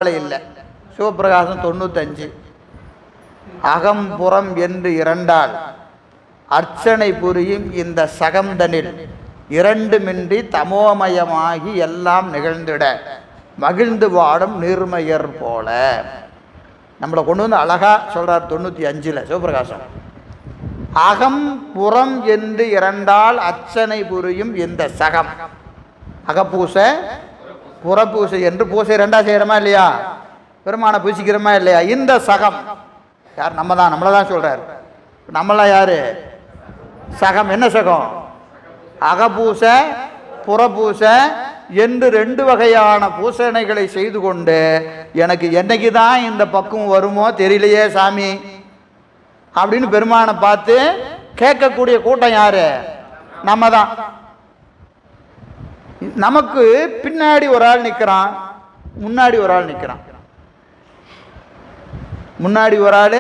இல்லை. சிவபிரகாசம் 95. அகம்புறம் என்று இரண்டால் அர்ச்சனை புரியும் இந்த சகந்தனில் இரண்டுமின்றி தமோமயமாகி எல்லாம் நிகழ்ந்திட மகிழ்ந்து வாடும் நீர்மையர் போல. நம்மளை கொண்டு வந்து அழகா சொல்றார் 95ல் சிவபிரகாசம். அகம் புறம் என்று இரண்டால் அர்ச்சனை புரியும் இந்த சகம், அகப்பூசை புறப்பூசை என்று பூசை ரெண்டா செய்கிறோமா இல்லையா, பெருமானை பூசிக்கிறோமா இல்லையா, இந்த சகம் யார்? நம்மளை தான் சொல்றார். நம்மளாம் யாரு? சகம். என்ன சகம்? அகப்பூசை புறப்பூசை என்று ரெண்டு வகையான பூசணைகளை செய்து கொண்டு எனக்கு என்னைக்கு தான் இந்த பக்கம் வருமோ தெரியலையே சாமி அப்படின்னு பெருமானை பார்த்து கேட்கக்கூடிய கூட்டம் யாரு? நம்ம தான். நமக்கு பின்னாடி ஒரு ஆள் நிற்கிறான், முன்னாடி ஒரு ஆள் நிற்கிறான். முன்னாடி ஒரு ஆள்,